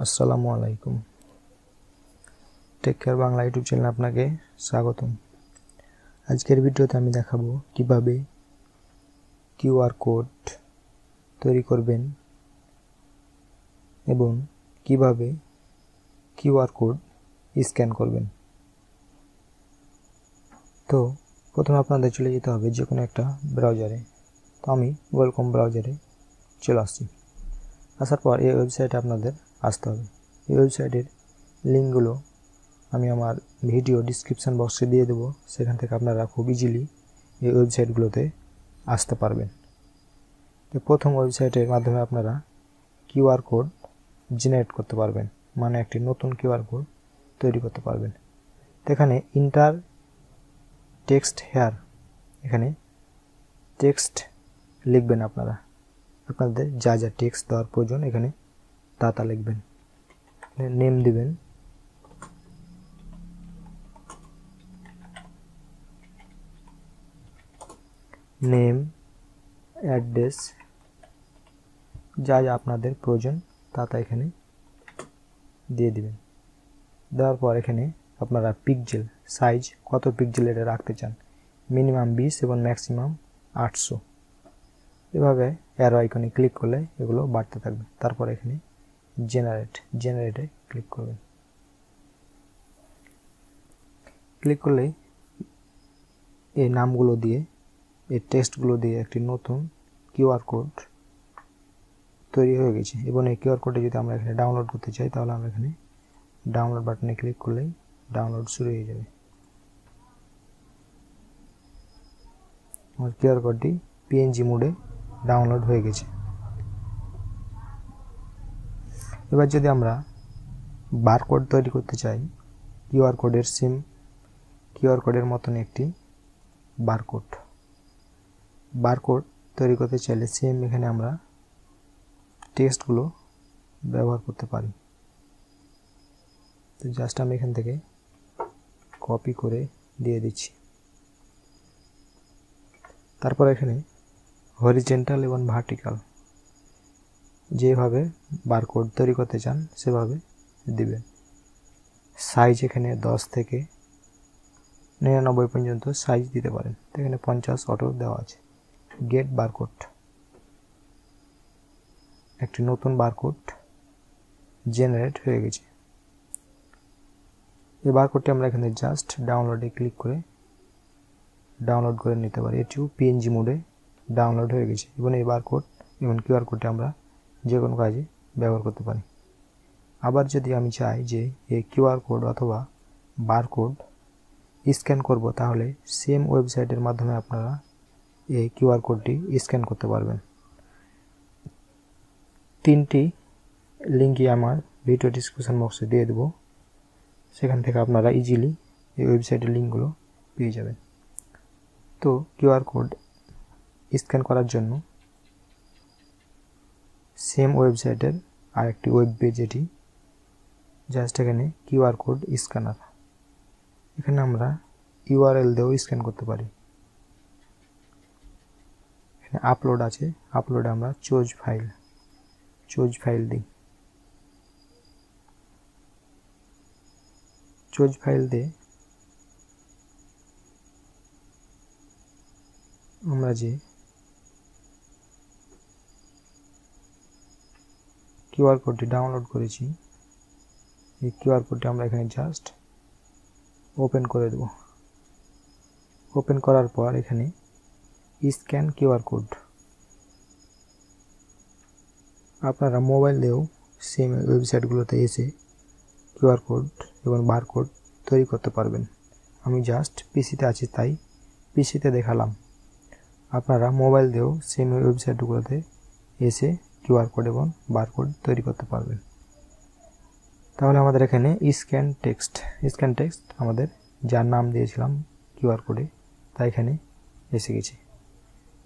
আসসালামু আলাইকুম। Take care Bangla YouTube চ্যানেলে আপনাকে স্বাগতম। আজকের ভিডিওতে আমি দেখাবো কিভাবে কিউআর কোড তৈরি করবেন এবং কিভাবে কিউআর কোড স্ক্যান করবেন। তো প্রথমে আপনাদের চলে যেতে হবে যে কোনো একটা ব্রাউজারে। তো আমি গুগল ক্রোম ব্রাউজারে চলে আসছি। আসার পর এই ওয়েবসাইটে আপনাদের আসতে হবে। এই ওয়েবসাইটের লিঙ্কগুলো আমি আমার ভিডিও ডিসক্রিপশন বক্সে দিয়ে দেবো, সেখান থেকে আপনারা খুব ইজিলি এই ওয়েবসাইটগুলোতে আসতে পারবেন। তো প্রথম ওয়েবসাইটের মাধ্যমে আপনারা কিউআর কোড জেনারেট করতে পারবেন, মানে একটি নতুন কিউআর কোড তৈরি করতে পারবেন। তো এখানে ইন্টার টেক্সট হেয়ার, এখানে টেক্সট লিখবেন আপনারা, আপনাদের যা যা টেক্সট দেওয়ার প্রয়োজন এখানে তা লিখবেন। নেম দিবেন, নেম, অ্যাড্রেস, যা যা আপনাদের প্রয়োজন তা এখানে দিয়ে দিবেন। দেওয়ার পর এখানে আপনারা পিক্সেল সাইজ কত পিক্সেল এটা রাখতে চান, মিনিমাম 20 এবং ম্যাক্সিমাম 800। এভাবে অ্যারো আইকনে ক্লিক করলে এগুলো বাড়তে থাকবে। তারপর এখানে জেনারেটে ক্লিক করবেন। ক্লিক করলে এই নামগুলো দিয়ে, এই টেক্সটগুলো দিয়ে একটি নতুন কিউআর কোড তৈরি হয়ে গেছে। এবং এই কিউআর কোডে যদি আমরা এখানে ডাউনলোড করতে চাই, তাহলে আমরা এখানে ডাউনলোড বাটনে ক্লিক করলেই ডাউনলোড শুরু হয়ে যাবে। আমার কিউআর কোডটি পিএনজি মোডে ডাউনলোড হয়ে গেছে। এবার যদি আমরা বারকোড তৈরি করতে চাই, কিউআর কোডের মতন একটি বারকোড তৈরি করতে চাইলে সেম এখানে আমরা টেক্সটগুলো ব্যবহার করতে পারি। তো জাস্ট আমি এখান থেকে কপি করে দিয়ে দিচ্ছি। তারপর এখানে হরিজেন্টাল এবং ভার্টিক্যাল যেভাবে বারকোড তৈরি করতে চান সেভাবে দিবেন। সাইজ এখানে 10 থেকে 99 পর্যন্ত সাইজ দিতে পারেন। এখানে 50 অটো দেওয়া আছে। গেট বারকোড, একটি নতুন বারকোড জেনারেট হয়ে গেছে। এই বারকোডটি আমরা এখানে জাস্ট ডাউনলোডে ক্লিক করে ডাউনলোড করে নিতে পারি। এটিও পিএনজি মোডে ডাউনলোড হয়ে গেছে এবং এই বারকোড এবং কিউআর কোডটি আমরা যে কোনো কাজে ব্যবহার করতে পারি। আবার যদি আমি চাই যে এই কিউআর কোড অথবা বারকোড স্ক্যান করব, তাহলে সেম ওয়েবসাইটের মাধ্যমে আপনারা এই কিউআর কোডটি স্ক্যান করতে পারবেন। 3টি লিঙ্কই আমার ভিডিও ডিসক্রিপশন বক্সে দিয়ে দেবো, সেখান থেকে আপনারা ইজিলি এই ওয়েবসাইটের লিঙ্কগুলো পেয়ে যাবেন। তো কিউআর কোড স্ক্যান করার জন্য সেম ওয়েবসাইটের আরেকটি ওয়েব পেজ, এটি জাস্ট এখানে কিউআর কোড স্ক্যানার। এখানে আমরা ইউআরএল দিয়েও স্ক্যান করতে পারি। এখানে আপলোড আছে, আপলোডে আমরা চুজ ফাইল দিই। চুজ ফাইল দিয়ে আমরা যে কিউআর কোডটি ডাউনলোড করেছি, এই কিউআর কোডটি আমরা এখানে জাস্ট ওপেন করে দেব। ওপেন করার পর এখানে স্ক্যান কিউআর কোড, আপনারা মোবাইল দিয়েও সেম ওয়েবসাইটগুলোতে এসে কিউআর কোড এবং বারকোড তৈরি করতে পারবেন। আমি জাস্ট পিসিতে আছি তাই পিসিতে দেখালাম। আপনারা মোবাইল দিয়েও সেম ওয়েবসাইটগুলোতে এসে কিউআর কোড এবং বারকোড তৈরি করতে পারবেন। তাহলে আমাদের এখানে স্ক্যান টেক্সট আমাদের যার নাম দিয়েছিলাম কিউআর কোডে তা এখানে এসে গেছে।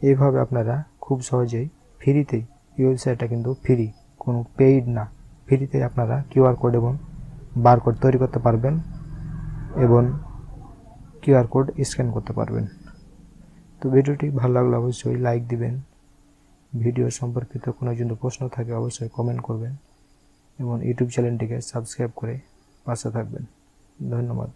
এইভাবে আপনারা খুব সহজেই ফ্রিতেই, এই ওয়েবসাইটটা কিন্তু ফ্রি, কোনো পেইড না, ফ্রিতে আপনারা কিউআর কোড এবং বারকোড তৈরি করতে পারবেন এবং কিউআর কোড স্ক্যান করতে পারবেন। তো ভিডিওটি ভালো লাগলে অবশ্যই লাইক দিবেন। ভিডিও সম্পর্কিত কোনো যদি প্রশ্ন থাকে অবশ্যই কমেন্ট করবেন। এবং ইউটিউব চ্যানেলটিকে সাবস্ক্রাইব করে পাশে থাকবেন। ধন্যবাদ।